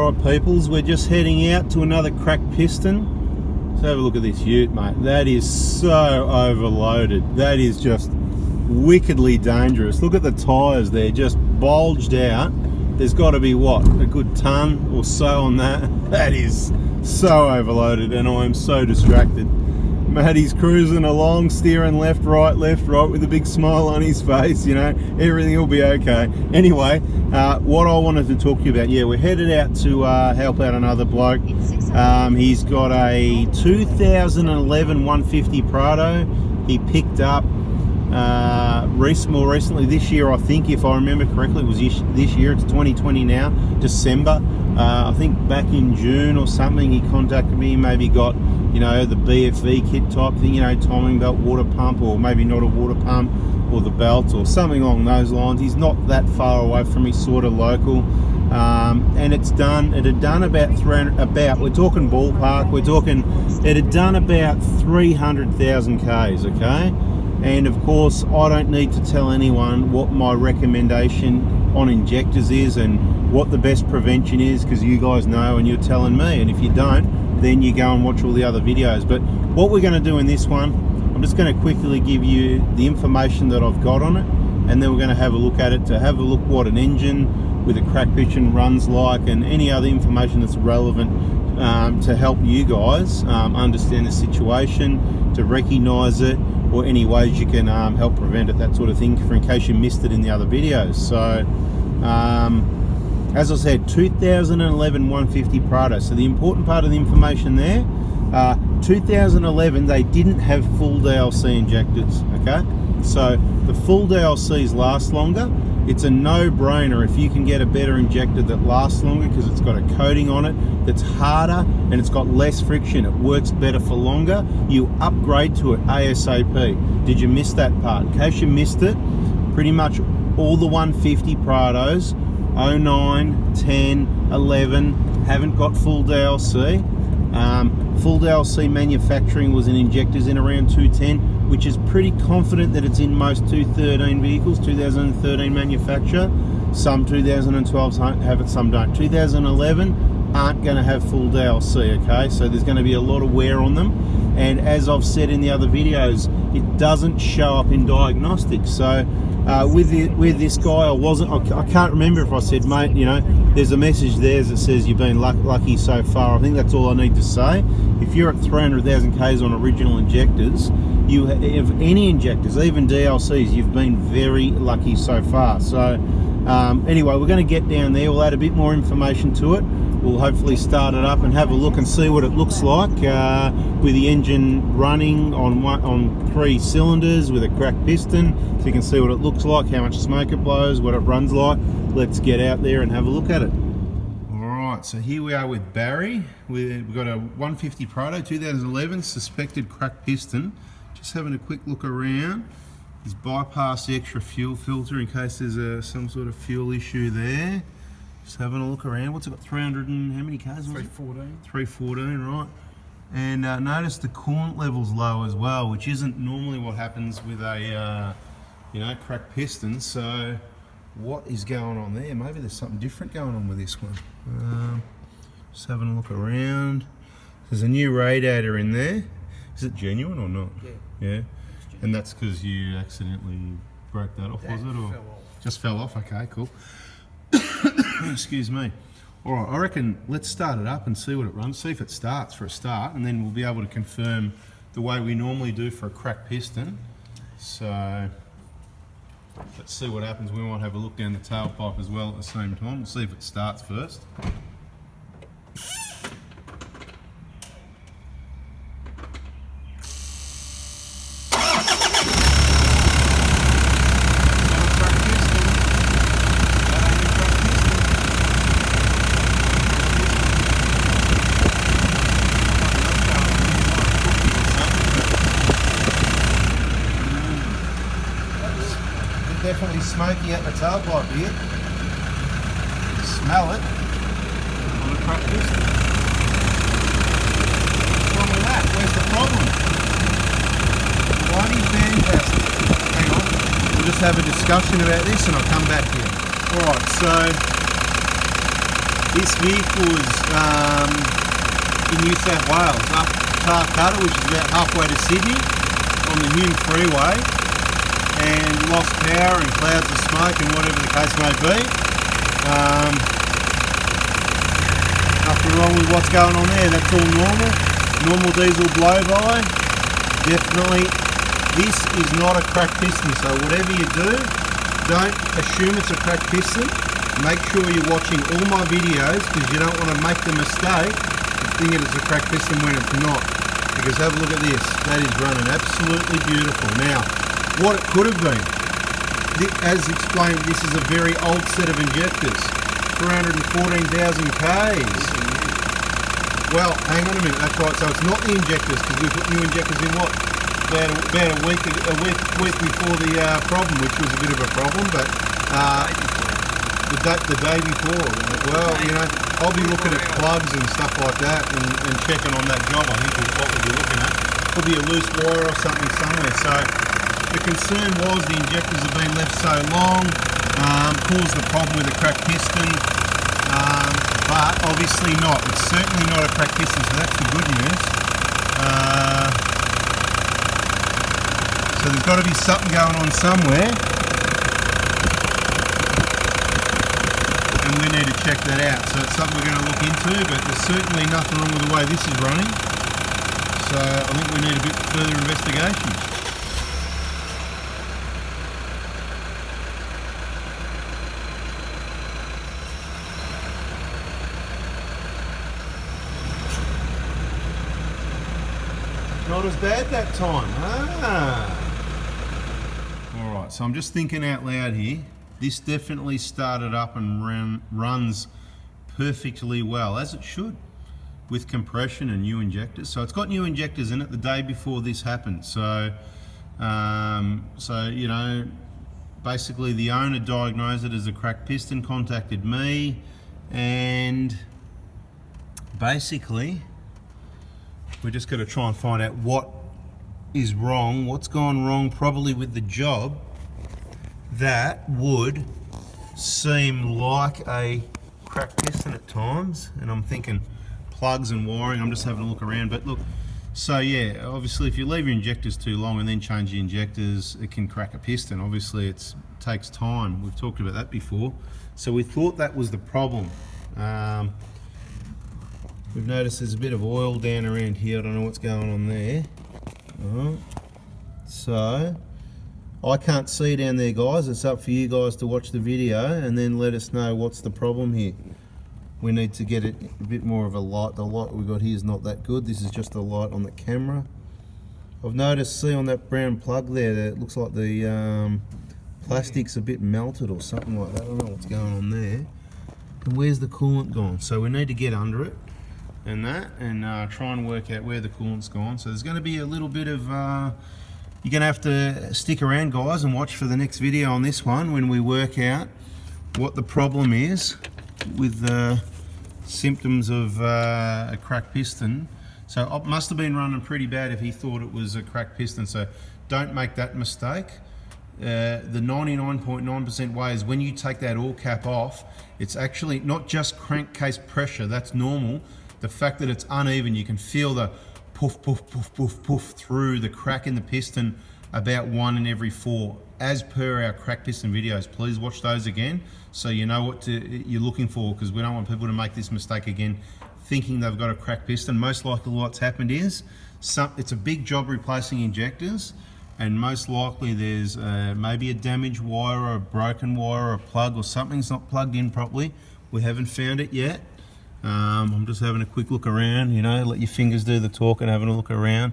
Alright peoples, we're just heading out to another cracked piston. Let's have a look at this ute, mate. That is so overloaded. That is just wickedly dangerous. Look at the tyres, they're just bulged out. There's got to be, what, a good ton or so on that. That is so overloaded and I am so distracted. Matty's cruising along, steering left, right, with a big smile on his face, you know, everything will be okay. Anyway, what I wanted to talk to you about, yeah, we're headed out to help out another bloke. He's got a 2011 150 Prado. He picked up more recently this year, I think, if I remember correctly, it was this year. It's 2020 now, December. I think back in June or something, he contacted me, maybe got, you know, the BFV kit type thing, you know, timing belt, water pump, or maybe not a water pump, or the belt, or something along those lines. He's not that far away from me, sort of local. And it had done about 300, we're talking ballpark, it had done about 300,000 Ks, okay? And of course, I don't need to tell anyone what my recommendation on injectors is and what the best prevention is, because you guys know and you're telling me, and if you don't, then you go and watch all the other videos. But what we're going to do in this one, I'm just going to quickly give you the information that I've got on it, and then we're going to have a look at it, to have a look what an engine with a cracked piston runs like, and any other information that's relevant to help you guys understand the situation, to recognize it, or any ways you can help prevent it, that sort of thing, for in case you missed it in the other videos. So as I said, 2011 150 Prado. So the important part of the information there, 2011 they didn't have full DLC injectors, okay? So the full DLCs last longer. It's a no-brainer if you can get a better injector that lasts longer, because it's got a coating on it that's harder and it's got less friction. It works better for longer. You upgrade to it ASAP. Did you miss that part? In case you missed it, pretty much all the 150 Prados, 09, 10, 11, haven't got full DLC. Full DLC manufacturing was in injectors in around 210, which is pretty confident that it's in most 213 vehicles, 2013 manufacture. Some 2012s have it, some don't. 2011 aren't going to have full DLC, okay? So there's going to be a lot of wear on them. And as I've said in the other videos, it doesn't show up in diagnostics. So with this guy, I can't remember if I said, mate, you know, there's a message there that says you've been lucky so far. I think that's all I need to say. If you're at 300,000 Ks on original injectors, you have any injectors, even DLCs, you've been very lucky so far. So anyway, we're going to get down there. We'll add a bit more information to it. We'll hopefully start it up and have a look and see what it looks like with the engine running on 3 cylinders with a cracked piston, so you can see what it looks like, how much smoke it blows, what it runs like. Let's get out there and have a look at it. Alright, so here we are with Barry. We've got a 150 Prado 2011 suspected cracked piston. Just having a quick look around. He's bypassed the extra fuel filter in case there's some sort of fuel issue there. Just having a look around. What's it got? 300 and how many Ks? 314. 314, right. And notice the coolant level's low as well, which isn't normally what happens with a you know, cracked piston. So what is going on there? Maybe there's something different going on with this one. Just having a look around. There's a new radiator in there. Is it genuine or not? Yeah. Yeah. And that's because you accidentally broke that off, was it? Or fell off. Just fell off. Okay, cool. Excuse me. All right, I reckon let's start it up and see what it runs, see if it starts for a start, and then we'll be able to confirm the way we normally do for a cracked piston. So let's see what happens. We might have a look down the tailpipe as well at the same time. We'll see if it starts first. Definitely smoky at the tailpipe here. Smell it on a cracked piston. What's wrong with that? Where's the problem? Bloody fantastic. Hang on. We'll just have a discussion about this and I'll come back here. Alright, so This vehicle was in New South Wales, up Tarcutta, which is about halfway to Sydney, on the Hume Freeway, and lost power and clouds of smoke and whatever the case may be. Nothing wrong with what's going on there, that's all normal. Normal diesel blow-by, definitely. This is not a cracked piston, so whatever you do, don't assume it's a cracked piston. Make sure you're watching all my videos, because you don't want to make the mistake of thinking it's a cracked piston when it's not. Because have a look at this, that is running absolutely beautiful. Now, what it could have been, as explained, this is a very old set of injectors, 314,000 Ks. Well, hang on a minute, that's right, so it's not the injectors, because we put new injectors in what? About a week before the problem, which was a bit of a problem, but the day before. Well, you know, I'll be looking at plugs and stuff like that and checking on that job. I think is what we'll be looking at. Could be a loose wire or something somewhere. So the concern was the injectors have been left so long, caused the problem with the cracked piston, but obviously not. It's certainly not a cracked piston, so that's the good news. So there's got to be something going on somewhere, and we need to check that out. So it's something we're going to look into, but there's certainly nothing wrong with the way this is running. So I think we need a bit further investigation. Not as bad that time. Alright, so I'm just thinking out loud here. This definitely started up and runs perfectly well, as it should, with compression and new injectors. So it's got new injectors in it the day before this happened. So, you know, basically the owner diagnosed it as a cracked piston, contacted me, and basically we're just going to try and find out what is wrong, what's gone wrong probably with the job that would seem like a cracked piston at times. And I'm thinking plugs and wiring, I'm just having a look around. But look, so yeah, obviously if you leave your injectors too long and then change the injectors, it can crack a piston. Obviously it takes time, we've talked about that before. So we thought that was the problem. We've noticed there's a bit of oil down around here. I don't know what's going on there. So I can't see down there, guys. It's up for you guys to watch the video and then let us know what's the problem here. We need to get it a bit more of a light. The light we got here is not that good. This is just a light on the camera. I've noticed, see on that brown plug there, that it looks like the plastic's a bit melted or something like that. I don't know what's going on there. And where's the coolant gone? So we need to get under it and try and work out where the coolant's gone. So there's going to be a little bit of you're going to have to stick around, guys, and watch for the next video on this one when we work out what the problem is with the symptoms of a cracked piston. So it must have been running pretty bad if he thought it was a cracked piston, so don't make that mistake. The 99.9% way is when you take that oil cap off, it's actually not just crankcase pressure, that's normal. The fact that it's uneven, you can feel the poof, poof, poof, poof, poof through the crack in the piston about 1 in every 4. As per our cracked piston videos, please watch those again so you know what you're looking for, because we don't want people to make this mistake again thinking they've got a cracked piston. Most likely what's happened is it's a big job replacing injectors, and most likely there's maybe a damaged wire or a broken wire or a plug or something's not plugged in properly. We haven't found it yet. I'm just having a quick look around, you know, let your fingers do the talk and having a look around.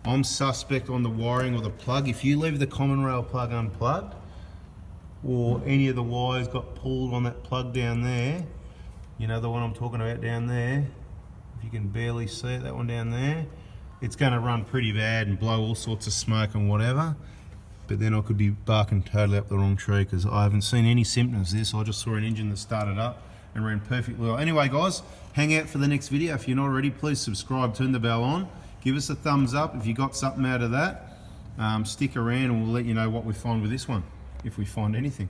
I'm suspect on the wiring or the plug. If you leave the common rail plug unplugged or any of the wires got pulled on that plug down there, you know the one I'm talking about down there, if you can barely see it, that one down there, it's going to run pretty bad and blow all sorts of smoke and whatever. But then I could be barking totally up the wrong tree because I haven't seen any symptoms of this. I just saw an engine that started up and ran perfectly well. Anyway, guys, hang out for the next video. If you're not already, please subscribe, turn the bell on, give us a thumbs up if you got something out of that. Stick around and we'll let you know what we find with this one, if we find anything.